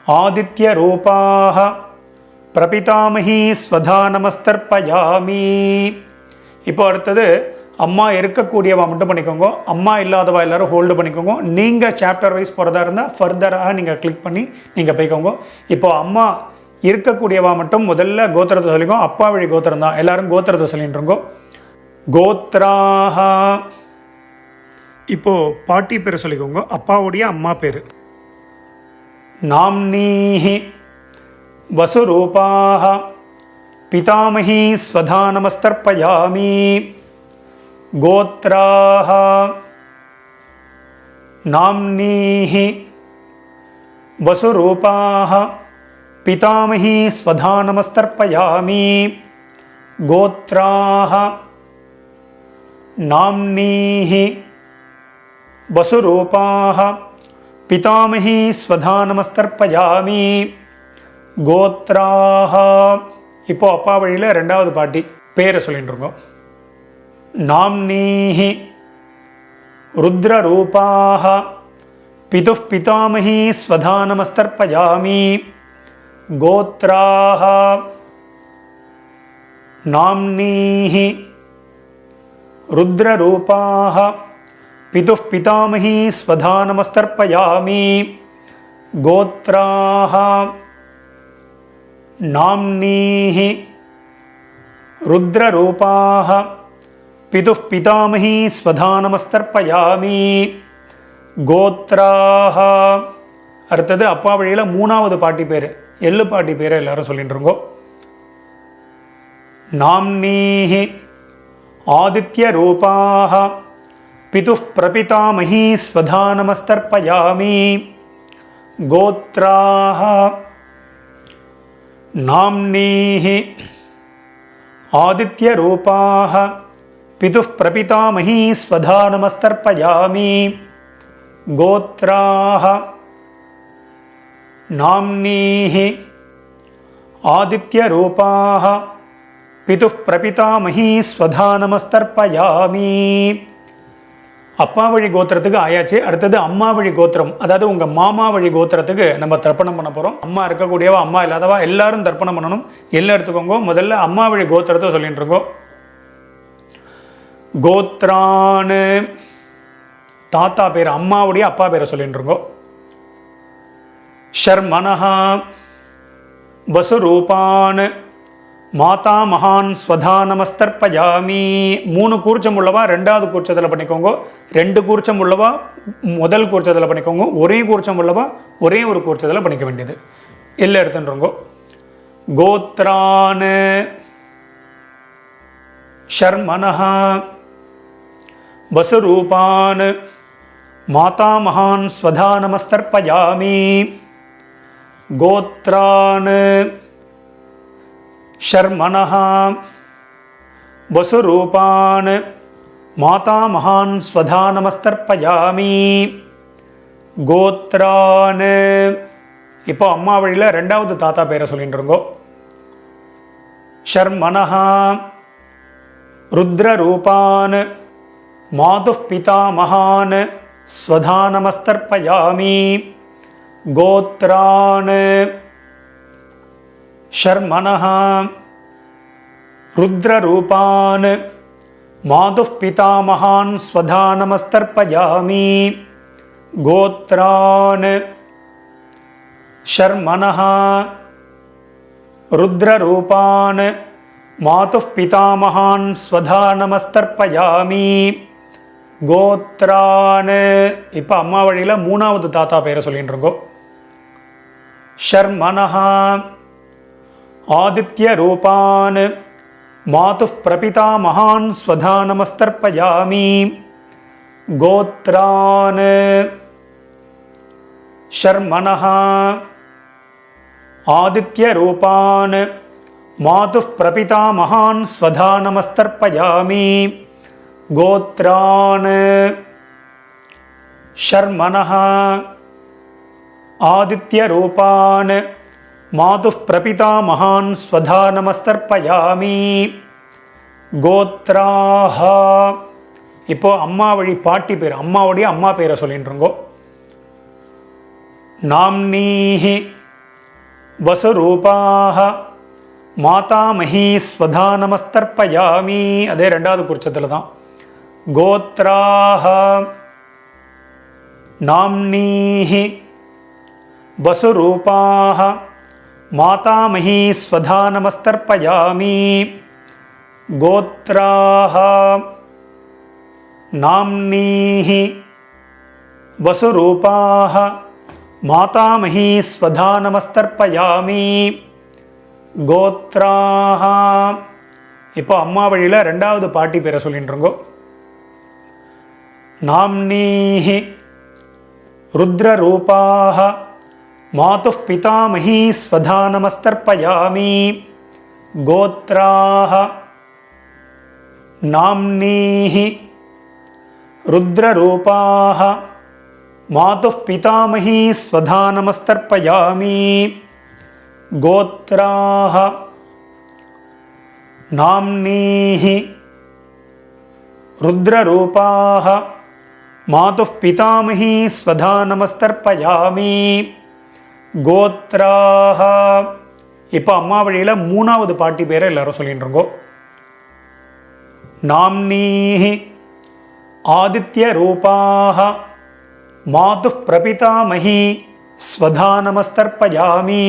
ஆதித்ய ரூபாஹ பிரபிதாமஹி ஸ்வதானமஸ்தர்ப்பயாமி. இப்போ அடுத்தது அம்மா இருக்கக்கூடியவா மட்டும் பண்ணிக்கோங்க. அம்மா இல்லாதவா எல்லாரும் ஹோல்டு பண்ணிக்கோங்க. நீங்கள் சாப்டர் வைஸ் போகிறதா இருந்தால் ஃபர்தராக நீங்கள் கிளிக் பண்ணி நீங்கள் போய்க்கோங்க. இப்போ அம்மா இருக்கக்கூடியவா மட்டும் முதல்ல கோத்திரத்தை சொல்லிக்கோ. அப்பா வழி கோத்திரம் தான். எல்லாரும் கோத்திரத்தை சொல்லிட்டுருங்கோ. கோத்ராஹ இப்போ பாட்டி பேரை சொல்லிக்கோங்க. அப்பாவுடைய அம்மா பேர். நாம்னீஹி வசுரூபாஹ பிதாமஹி ஸ்வதானமஸ்தர்ப்பயாமி. கோத்ராஹ நாம்னீஹி வசுரூபாஹ பிதாமஹி ஸ்வதானமஸ்தர்ப்பயாமி. கோத்ராஹ நாம்னீஹி வசுரூபாஹ பிதாமஹி ஸ்வதானமஸ்தர்ப்பயாமி. கோத்ராஹ இப்போ அப்பா வழியில் 2வது பாட்டி பேரை சொல்லிட்டுருக்கோம். நாம்னீஹி ருத்ரரூபாஹ பிதுः பிதாமஹி ஸ்வதானமஸ்தர்ப்பயாமி. கோத்ராஹ நாம்னீஹி ருத்ரரூபாஹ பிதுः பிதாமஹி ஸ்வதானமஸ்தர்ப்பயாமி. கோத்ராஹ नाम्नीः रुद्ररूपाः पितुः पितामही स्वधा नमस्तर्पयामि गोत्राः அடுத்தது அப்பா வழியில் மூணாவது பாட்டி பேர் எள்ளு பாட்டி பேரை எல்லாரும் சொல்லிட்டு இருக்கோ. நாம்னீஹி ஆதித்ய ரூபாः பிதுः பிரபிதாமஹி ஸ்வதா நமஸ்தர்ப்பயாமி கோத்ராः நாம்னீஹி ஆதித்ய ரூபாः பிதுः பிரபிதாமஹி ஸ்வதா நமஸ்தர்ப்பயாமி கோத்ராः नाम्नीः आदित्यरूपाः पितुः प्रपितामही स्वधा नमस्तर्पयामि. அப்பா வழி கோத்திரத்துக்கு ஆயாச்சு. அடுத்தது அம்மா வழி கோத்திரம், அதாவது உங்கள் மாமா வழி கோத்திரத்துக்கு நம்ம தர்ப்பணம் பண்ண போகிறோம். அம்மா இருக்கக்கூடியவா அம்மா இல்லாதவா எல்லாரும் தர்ப்பணம் பண்ணணும். எல்லாம் எடுத்துக்கோங்க. முதல்ல அம்மா வழி கோத்திரத்தை சொல்லிட்டு இருக்கோம். கோத்ரான்னு தாத்தா பேர், அம்மாவுடைய அப்பா பேரை சொல்லிட்டு இருக்கோம். शर्मणः वसुरूपान् माता महान् स्वधा नमस्तर्पयामि. 3 கூர்ச்சம் உள்ளவா ரெண்டாவது கூர்ச்சத்தில் பண்ணிக்கோங்க. 2 கூர்ச்சம் உள்ளவா முதல் கூர்ச்சத்தில் பண்ணிக்கோங்க. ஒரே கூர்ச்சம் உள்ளவா ஒரே ஒரு கூர்ச்சத்தில் பண்ணிக்க வேண்டியது. எல்லாம் எடுத்துன்றோங்க. கோத்ரான் शर्मणः वसुरूपान् माता महान् स्वधा नमस्तर्पयामि गोत्रान् शर्मणः वसुरूपान् माता महान् स्वधा नमस्तर्पयामि गोत्रान्. இப்போ அம்மா வழியில் ரெண்டாவது தாத்தா பேரை சொல்லிட்டு இருக்கோம். शर्मणः रुद्ररूपान् मातुः पितामहान् स्वधा नमस्तर्पयामि गोत्रान् शर्मणः रुद्ररूपान् मातुः पितामहान् स्वधा नमस्तर्पयामि गोत्रान् शर्मणः रुद्ररूपान् मातुः पितामहान् स्वधा नमस्तर्पयामि கோத்ரான். இப்போ அம்மா வழியில் மூணாவது தாத்தா பேரை சொல்லிட்டு இருக்கோம். शर्मणः आदित्यरूपान् मातुः प्रपितामहान् स्वधा नमस्तर्पयामि गोत्रान् शर्मणः आदित्यरूपान् मातुः प्रपितामहान् स्वधा नमस्तर्पयामि गोत्रान् शर्मणः आदित्यरूपान् मातुः प्रपितामहान् स्वधा नमस्तर्पयामि गोत्राः. இப்போ அம்மா வழி பாட்டி பேர், அம்மாவுடைய அம்மா பேரை சொல்லிட்டு இருக்கோ. நாம்னீஹி வசுரூபாः மாதாமஹி ஸ்வதா நமஸ்தர்ப்பயாமி. அதே ரெண்டாவது குறிச்சத்தில் தான். கோத்ராः நாம்னீஹி வசுரூபாः மாதாமஹி ஸ்வதா நமஸ்தர்ப்பயாமி கோத்ராः நாம்னீஹி வசுரூபாः மாதாமஹி ஸ்வதா நமஸ்தர்ப்பயாமி கோத்ராः. இப்போ அம்மா வழியில் ரெண்டாவது பாட்டி பேரை சொல்லிட்டு இருக்கோ. நாம்னீஹி ருத்ரரூபாः மாதுः பிதாமஹி ஸ்வதா நமஸ்தர்ப்பயாமி கோத்ராः நாம்னீஹி ருத்ரரூபாः மாதுः பிதாமஹி ஸ்வதா நமஸ்தர்ப்பயாமி கோத்ராः நாம்னீஹி ருத்ரரூபாः மாதுः பிதாமஹி ஸ்வதா நமஸ்தர்ப்பயாமி கோத்ராः. இப்போ அம்மா வழியில் மூணாவது பாட்டி பேரை எல்லாரும் சொல்லிட்டு இருக்கோ. நாம்னீஹி ஆதித்யரூபாः மாதுः பிரபிதாமஹி ஸ்வதா நமஸ்தர்ப்பயாமி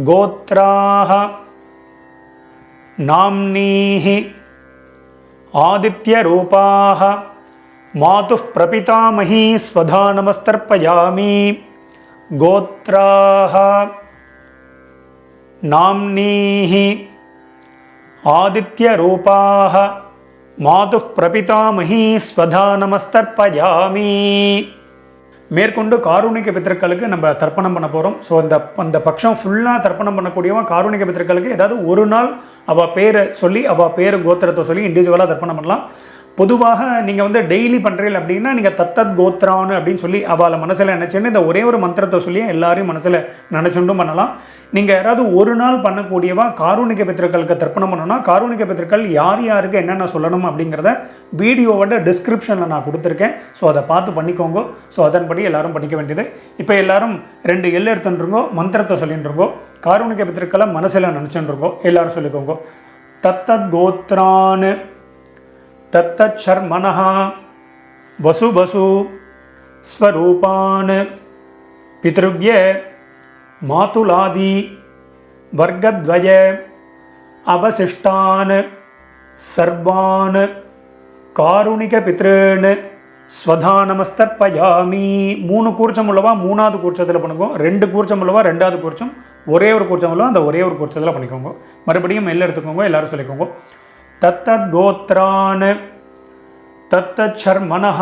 கோத்ராஹ நாம்னீஹி ஆதித்யரூபாஹ மாதுः பிரபிதாமஹி ஸ்வதா நமஸ்தர்ப்பயாமி. கோத்ராஹ நாம்னீஹி ஆதித்யரூபாஹ மாதுः பிரபிதாமஹி ஸ்வதா நமஸ்தர்ப்பயாமி. மேற்கொண்டு காருணிக பித்திருக்களுக்கு நம்ம தர்ப்பணம் பண்ண போகிறோம். ஸோ அந்த பட்சம் ஃபுல்லாக தர்ப்பணம் பண்ணக்கூடியவன் காருணிக பித்திருக்களுக்கு ஏதாவது ஒரு நாள் அவள் பேரை சொல்லி அவள் பேர் கோத்திரத்தை சொல்லி இண்டிவிஜுவலாக தர்ப்பணம் பண்ணலாம். பொதுவாக நீங்கள் வந்து டெய்லி பண்ணுறீங்க அப்படின்னா நீங்கள் தத்தத் கோத்ரான்னு அப்படின்னு சொல்லி அவளை மனசில் நினச்சின்னு இந்த ஒரே ஒரு மந்திரத்தை சொல்லி எல்லாரையும் மனசில் நினச்சுட்டும் பண்ணலாம். நீங்கள் யாராவது ஒரு நாள் பண்ணக்கூடியவா காருணிக பித்திருக்களுக்கு தர்ப்பணம் பண்ணணும்னா காருணிக பித்திருக்கள் யார் யாருக்கு என்னென்ன சொல்லணும் அப்படிங்கிறத வீடியோவோட டிஸ்கிரிப்ஷனில் நான் கொடுத்துருக்கேன். ஸோ அதை பார்த்து பண்ணிக்கோங்க. ஸோ அதன்படி எல்லாரும் பண்ணிக்க வேண்டியது. இப்போ எல்லாரும் 2 எல் எடுத்துட்டுருங்கோ, மந்திரத்தை சொல்லிட்டுருங்கோ, காருணிக பித்திருக்களை மனசில் நினச்சுட்டுருங்கோ. எல்லாரும் சொல்லிக்கோங்க. தத்தத் கோத்ரான்னு தத்தத் சர்மணஹ வசு வசு ஸ்வரூபான் பித்ருவ்ய மாதுலாதி வர்க்கத்வய அவசிஷ்டான் சர்வான் காருணிக பித்ருன் ஸ்வதா நமஸ்தர்ப்பயாமி. 3 கூர்ச்சம் உள்ளவா 3வது கூர்ச்சத்தில் பண்ணுங்க. 2 கூர்ச்சம் உள்ளவா 2வது கூர்ச்சம், ஒரே ஒரு கூர்ச்சம் உள்ளவா அந்த ஒரே ஒரு கூர்ச்சத்தில் பண்ணிக்கோங்க. மறுபடியும் எல்லாம் எடுத்துக்கோங்க. எல்லாரும் சொல்லிக்கோங்க. தத்தத் கோத்ரான் தத்தத் சர்மணஹ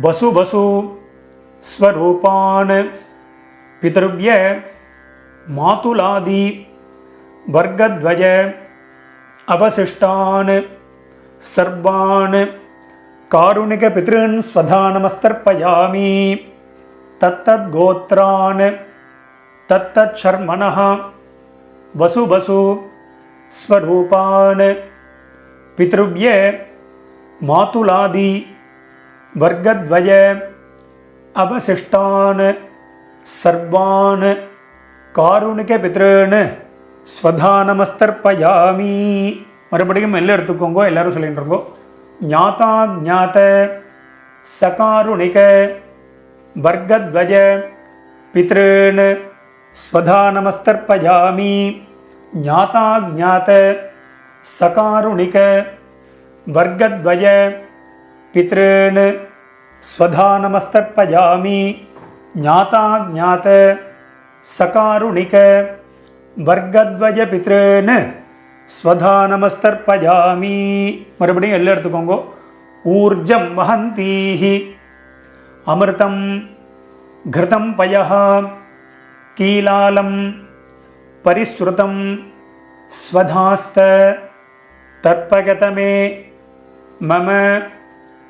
வசு வசு ஸ்வரூபான் பித்ருவ்ய மாதுலாதி வர்க்கத்வய அவசிஷ்டான் சர்வான் காருணிக பித்ருன் ஸ்வதா நமஸ்தர்ப்பயாமி. தத்தத் கோத்ரான் தத்தத் சர்மணஹ வசு வசு ஸ்வரூபான் பித்ருவ்ய மாதுலாதி வர்க்கத்வய அவசிஷ்டான் சர்வான் காருணிக பித்ருன் ஸ்வதா நமஸ்தர்ப்பயாமி. மறுபடியும் எல்லாம் எடுத்துக்கோங்க. எல்லாரும் சொல்லிட்டுருங்கோ. ஞாதா ஞாத சகாருணிக வர்க்கத்வய பித்ருன் ஸ்வதா நமஸ்தர்ப்பயாமி. ஞாதா ஞாத சகாருணிக வர்க்கத்வய பித்ருன் ஸ்வதா நமஸ்தர்ப்பயாமி. ஞாதா ஞாத சகாருணிக வர்க்கத்வய பித்ருன் ஸ்வதா நமஸ்தர்ப்பயாமி. மறுபடியும் எல்லாம் எடுத்துக்கோங்க. ஊர்ஜம் வஹந்தீஹி அமிர்தம் கிருதம் பயஹ கீலாலம் பரிஸ்ருதம் ஸ்வதாஸ்த தர்ப்பகதமே மம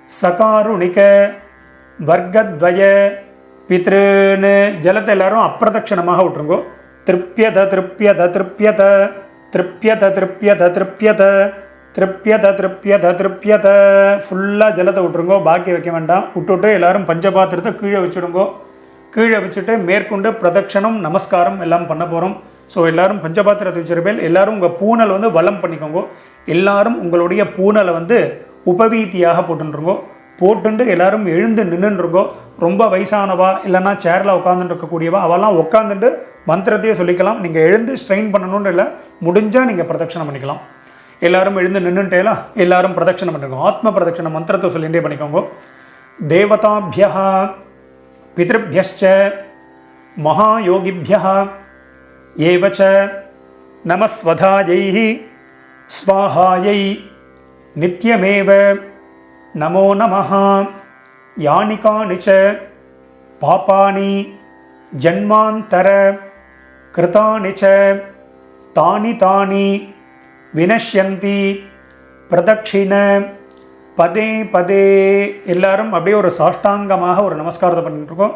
சகாருணிக வர்க்கத்வய பித்ருன். ஜலத்தை எல்லாரும் அப்பிரதட்சணமாக விட்டுருங்கோ. திருப்யத திருப்யத திருப்யத திருப்யத திருப்யத திருப்யத திருப்யத திருப்யத திருப்யத. ஃபுல்லாக ஜலத்தை விட்டுருங்கோ. பாக்கி வைக்க வேண்டாம். விட்டுவிட்டு எல்லாரும் பஞ்சபாத்திரத்தை கீழே வச்சுடுங்கோ. கீழே வச்சுட்டு மேற்கொண்டு பிரதட்சணம் நமஸ்காரம் எல்லாம் பண்ண போகிறோம். ஸோ எல்லாரும் பஞ்சபாத்திரத்தை வச்சிருப்பேன். எல்லாரும் உங்கள் பூனலை வந்து வலம் பண்ணிக்கோங்க. எல்லாரும் உங்களுடைய பூனலை வந்து உபவீதியாக போட்டுருங்கோ. போட்டுண்டு எல்லாரும் எழுந்து நின்றுருங்கோ. ரொம்ப வயசானவா இல்லைன்னா சேரில் உட்காந்துட்டு இருக்கக்கூடியவா அவெல்லாம் உட்காந்துட்டு மந்திரத்தையே சொல்லிக்கலாம். நீங்கள் எழுந்து ஸ்ட்ரெயின் பண்ணணும்னு இல்லை, முடிஞ்சால் நீங்கள் பிரதட்சணம் பண்ணிக்கலாம். எல்லாரும் எழுந்து நின்றுட்டேலாம் எல்லாரும் பிரதட்சணம் பண்ணிருக்கோம். ஆத்ம பிரதட்சண மந்திரத்தை சொல்லிகிட்டே பண்ணிக்கோங்க. தேவதாபிய பித்ருபியச்ச மகாயோகிபிய ஏவச்ச நமஸ்வதாயை ஸ்வாஹாயை நித்யமேவ நமோ நமஹ. யானி கானி ச பாபானி ஜன்மாந்தர கிருதானி ச தானி தானி வினஷ்யந்தி பிரதட்சிண பதே பதே. எல்லாரும் அப்படியே ஒரு சாஷ்டாங்கமாக ஒரு நமஸ்காரத்தை பண்ணிட்டுருக்கோம்.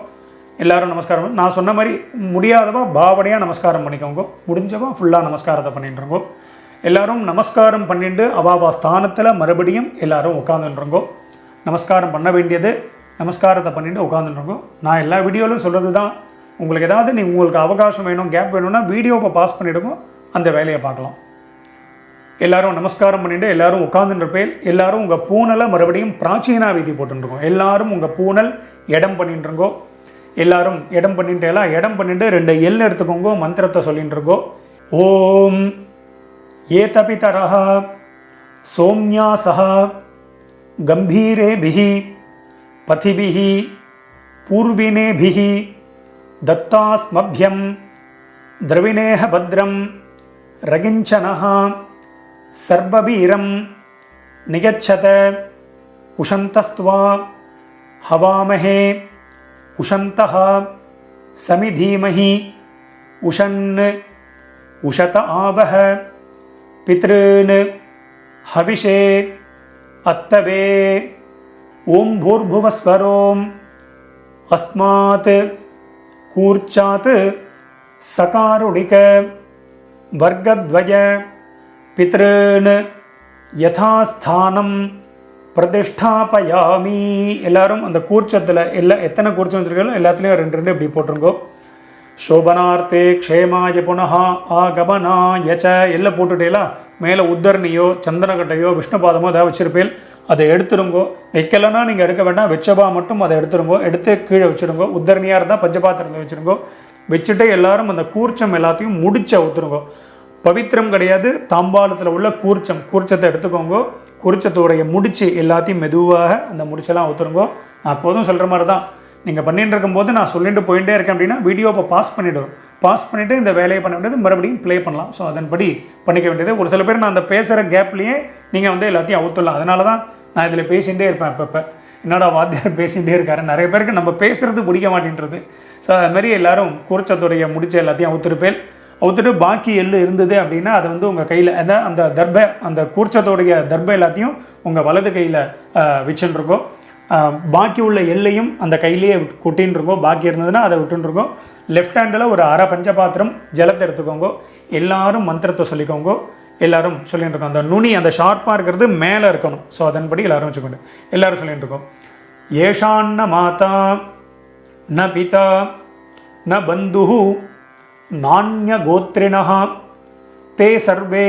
எல்லாரும் நமஸ்காரம். நான் சொன்ன மாதிரி முடியாதவா பாவனையாக நமஸ்காரம் பண்ணிக்கோங்க. முடிஞ்சவா ஃபுல்லாக நமஸ்காரத்தை பண்ணிட்டுருங்கோ. எல்லாரும் நமஸ்காரம் பண்ணிட்டு அவாவா ஸ்தானத்தில் மறுபடியும் எல்லாரும் உட்காந்துருங்கோ. நமஸ்காரம் பண்ண வேண்டியது நமஸ்காரத்தை பண்ணிட்டு உட்காந்துருங்கோ. நான் எல்லா வீடியோவிலும் சொல்கிறது தான். உங்களுக்கு ஏதாவது உங்களுக்கு அவகாசம் வேணும், கேப் வேணும்னா வீடியோவை பாஸ் பண்ணிவிடுங்க, அந்த வேலையை பார்க்கலாம். எல்லாரும் நமஸ்காரம் பண்ணிட்டு எல்லாரும் உட்காந்துருப்பேன். எல்லாரும் உங்கள் பூனலை மறுபடியும் பிராச்சீனா வீதி போட்டுருக்கோம். எல்லாரும் உங்கள் பூனல் இடம் பண்ணிட்டுருங்கோ. எல்லாரும் இடம் பண்ணிட்டேலாம், இடம் பண்ணிட்டு 2 எல் எடுத்துக்கோங்க, மந்திரத்தை சொல்லிட்டு இருக்கோ. ஓம் ஏதபிதரஹ சோம்யாசஹ கம்பீரேபிஹி பதிபிஹி பூர்வினேபிஹி தத்தாஸ்மப்யம் திரவிணேஹ பத்ரம் ரகிஞ்சனஹ சர்வவீரம் நிகச்சத உஷந்தஸ்த்வா ஹவாமஹே உஷந்தஹ சமிதீமஹி உஷன் உஷத ஆவஹ பித்ருன் ஹவிஷே அத்தவே. ஓம் பூர்புவஸ்வரோம் அஸ்மாத் கூர்ச்சாத் சகாருணிக வர்க்கத்வய பித்ருன் யதாஸ்தானம் பிரதிஷ்டாபயாமி. எல்லாரும் அந்த கூர்ச்சத்தில் எத்தனை கூர்ச்சம் வச்சுருக்கீங்களோ எல்லாத்துலேயும் 2 இப்படி போட்டுருங்கோ. சோபனார்த்தே க்ஷேமாய புனः ஆகமனாய ச எல்லாம் போட்டுட்டேலா. மேலே உத்தரணியோ சந்தனக்கட்டையோ விஷ்ணுபாதமோ ஏதாவது வச்சுருப்பேன், அதை எடுத்துருங்கோ. வைக்கலைன்னா நீங்கள் எடுக்க வேண்டாம், வச்சபா மட்டும் அதை எடுத்துருங்கோ. எடுத்து கீழே வச்சுருங்கோ. உத்தரணியாக இருந்தால் பஞ்சபாத்திரத்தை வச்சுருங்கோ. வச்சுட்டு எல்லாரும் அந்த கூர்ச்சம் எல்லாத்தையும் முடிச்சு ஊற்றுருங்கோ. பவித்திரம் கிடையாது, தாம்பாளத்தில் உள்ள கூர்ச்சத்தை எடுத்துக்கோங்க. கூர்ச்சத்தோடைய முடிச்சு எல்லாத்தையும் மெதுவாக அந்த முடிச்செல்லாம் ஊற்றுருங்கோ. நான் அப்போதும் சொல்கிற மாதிரி தான், நீங்கள் பண்ணிட்டு இருக்கும்போது நான் சொல்லிட்டு போயிட்டே இருக்கேன் அப்படின்னா வீடியோவை பாஸ் பண்ணிவிடுவேன். பாஸ் பண்ணிவிட்டு இந்த வேலையை பண்ண வேண்டியது மறுபடியும் ப்ளே பண்ணலாம். ஸோ அதன்படி பண்ணிக்க வேண்டியது. ஒரு சில பேர் நான் அந்த பேசுகிற கேப்லேயே நீங்கள் வந்து எல்லாத்தையும் அவுத்துடலாம். அதனால தான் நான் இதில் பேசிகிட்டே இருப்பேன். அப்பப்போ என்னடா வாத்தியார் பேசிகிட்டே இருக்காரு. நிறைய பேருக்கு நம்ம பேசுகிறது பிடிக்க மாட்டேன்றது. ஸோ அதுமாரி எல்லோரும் கூர்ச்சத்துடைய முடிச்ச எல்லாத்தையும் அவுத்துட்டு பாக்கி எள்ளு இருந்தது அப்படின்னா அதை வந்து உங்கள் கையில் அந்த தர்பை, அந்த கூர்ச்சத்தோடைய தர்பை எல்லாத்தையும் உங்கள் வலது கையில் வச்சுருக்கோம். பாக்கி உள்ள எல்லையும் அந்த கையிலேயே கொட்டின்னு இருக்கோம். பாக்கி இருந்ததுன்னா அதை விட்டுருக்கோம். லெஃப்ட் ஹேண்டில் ஒரு அரை பஞ்சபாத்திரம் ஜலத்தை எடுத்துக்கோங்க. எல்லாரும் மந்திரத்தை சொல்லிக்கோங்க. எல்லாரும் சொல்லிட்டு இருக்கோம். அந்த நுனி அந்த ஷார்ப்பாக இருக்கிறது மேலே இருக்கணும். ஸோ அதன்படி எல்லாரும் வச்சுக்கோங்க. எல்லாரும் சொல்லிட்டு இருக்கோம். ஏஷான்ன மாதா ந பிதா ந பந்து நானிய கோத்ரிணஹ தே சர்வே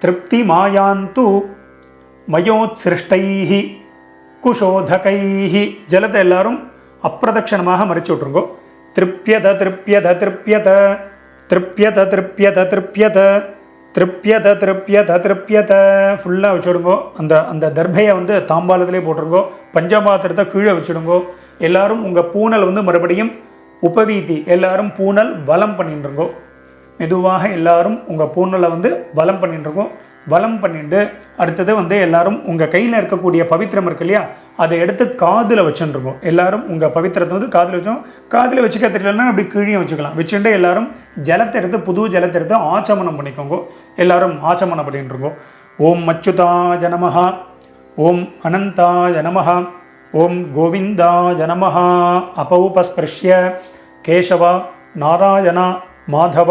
திருப்தி மாயாந்து மயோத்சிருஷ்டைஹி குஷோதகைஹி. ஜலத்தை எல்லாரும் அப்பிரதட்சணமாக மறிச்சு விட்ருங்கோ. திருப்யத திருப்யத திருப்யத திருப்யத திருப்யத திருப்யத திருப்யத திருப்யத திருப்யத ஃபுல்லாக வச்சுடுங்கோ. அந்த தர்பையை வந்து தாம்பாளத்திலே போட்டுருங்கோ. பஞ்சபாத்திரத்தை கீழே வச்சுடுங்கோ. எல்லாரும் உங்கள் பூனல் வந்து மறுபடியும் உபவீதி, எல்லாரும் பூனல் வலம் பண்ணிட்டுருங்கோ. மெதுவாக எல்லாரும் உங்கள் பூனலை வந்து வலம் பண்ணிட்டுருக்கோம். வலம் பண்ணிட்டு அடுத்தது வந்து எல்லாரும் உங்கள் கையில் இருக்கக்கூடிய பவித்திரம் இருக்கு இல்லையா, அதை எடுத்து காதில் வச்சுருக்கோம். எல்லாரும் உங்கள் பவித்திரத்தை வந்து காதில் வச்சோம். காதில் வச்சுக்க தெரியலன்னா அப்படி கீழே வச்சுக்கலாம். வச்சுட்டு எல்லாரும் ஜலத்தை எடுத்து, புது ஜலத்தை எடுத்து ஆச்சமனம் பண்ணிக்கோங்க. எல்லாரும் ஆச்சமனம் பண்ணிட்டு இருக்கோம். ஓம் அச்சுதாய நமஹ, ஓம் அனந்தாய நமஹ, ஓம் கோவிந்தாய நமஹ. அபௌபஸ்பிருஷ்ய கேசவ நாராயண மாதவ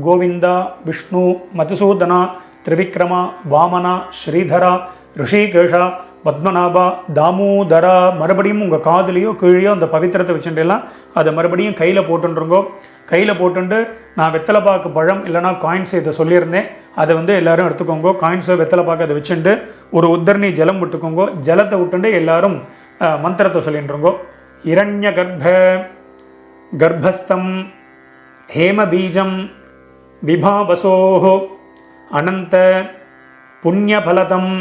கோவிந்தா விஷ்ணு மதுசூதனா திரிவிக்ரமா வாமனா ஸ்ரீதரா ரிஷிகேஷா பத்மநாபா தாமோதரா. மறுபடியும் உங்கள் காதுலேயோ கீழேயோ அந்த பவித்திரத்தை வச்சுட்டுலாம் அதை மறுபடியும் கையில் போட்டுருங்கோ. கையில் போட்டுட்டு நான் வெத்தலைப்பாக்கு பழம் இல்லைனா காயின்ஸ் இதை சொல்லியிருந்தேன், அதை வந்து எல்லோரும் எடுத்துக்கோங்க. காயின்ஸோ வெத்தலைப்பாக்கு அதை வச்சுட்டு ஒரு உத்தரணி ஜலம் விட்டுக்கோங்க. ஜலத்தை விட்டுட்டு எல்லாரும் மந்திரத்தை சொல்லிட்டுருங்கோ. இரண்ய கர்ப்பஸ்தம் ஹேமபீஜம் விபாவசோஹோ அனந்த புண்ணியபலதம்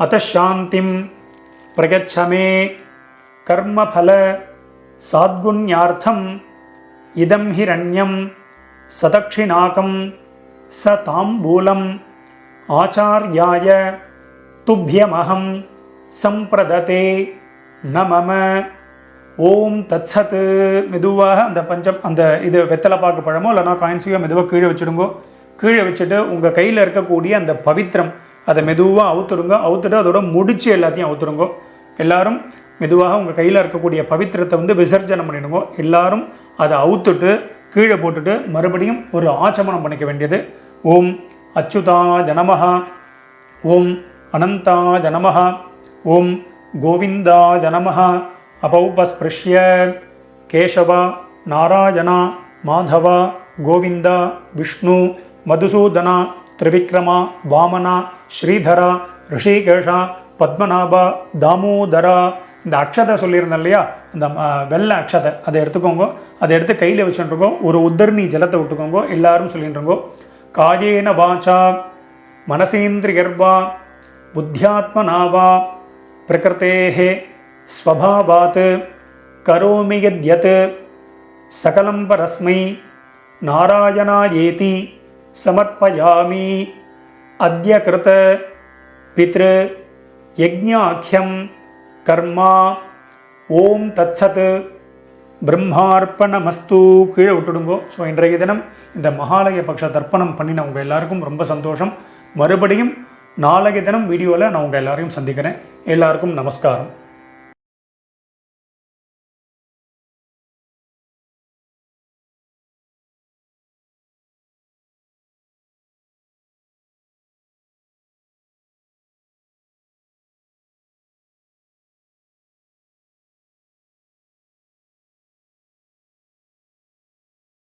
அத்தசாந்திம் பிரகச்சமே கர்மபல சாத்குண்யார்த்தம் இதம் ஹிரண்யம் சதக்ஷிணாகம் ச தாம்பூலம் ஆச்சார்யாய துப்யமஹம் சம்பிரததே நமம. ஓம் தத்சத். மெதுவாக அந்த இது வெத்தலைப்பாக்கு பழமோ இல்லைனா காயின்ஸையோ மெதுவாக கீழே வச்சுடுங்கோ. கீழே வச்சுட்டு உங்கள் கையில் இருக்கக்கூடிய அந்த பவித்திரம் அதை மெதுவாக அவுத்துடுங்க. அவுத்துட்டு அதோட முடிச்சு எல்லாத்தையும் அவுத்துடுங்கோ. எல்லாரும் மெதுவாக உங்கள் கையில் இருக்கக்கூடிய பவித்திரத்தை வந்து விசர்ஜனம் பண்ணிடுங்க. எல்லாரும் அதை அவுத்துட்டு கீழே போட்டுட்டு மறுபடியும் ஒரு ஆச்சமனம் பண்ணிக்க வேண்டியது. ஓம் அச்சுதாய நமஹ, ஓம் அனந்தாய நமஹ, ஓம் கோவிந்தாய நமஹ. அபௌபஸ்பிருஷ்ய கேசவ நாராயண மாதவ கோவிந்தா விஷ்ணு மதுசூதனா திரிவிக்ரமா வாமனா ஸ்ரீதரா ரிஷிகேஷா பத்மநாபா தாமோதரா இந்த அக்ஷதை சொல்லியிருந்தேன் இல்லையா, இந்த வெள்ளை அக்ஷதை அதை எடுத்துக்கோங்க. அதை எடுத்து கையில் வச்சுட்டுருக்கோ. ஒரு உத்தரணி ஜலத்தை விட்டுக்கோங்க. எல்லாரும் சொல்லிட்டுருங்கோ, காயேன வாச்சா மனசேந்திரியர்வா புத்தியாத்மனாவா பிரகிருதேஹே ஸ்வபாவாத் கரோமி யத்யத் சகலம் பரஸ்மை நாராயணாயேதி சமர்ப்பயாமி அத்ய கிருத பித்ரு யஜ்ஞாக்யம் கர்மா ஓம் தத்சத் பிரம்மார்ப்பணமஸ்து. கீழே விட்டுடுங்கோ. ஸோ இன்றைய தினம் இந்த மகாலய பக்ஷ தர்ப்பணம் பண்ணின உங்கள் எல்லாருக்கும் ரொம்ப சந்தோஷம். மறுபடியும் நாளைய தினம் வீடியோவில் நான் உங்கள் எல்லாரையும் சந்திக்கிறேன். எல்லாருக்கும் நமஸ்காரம்.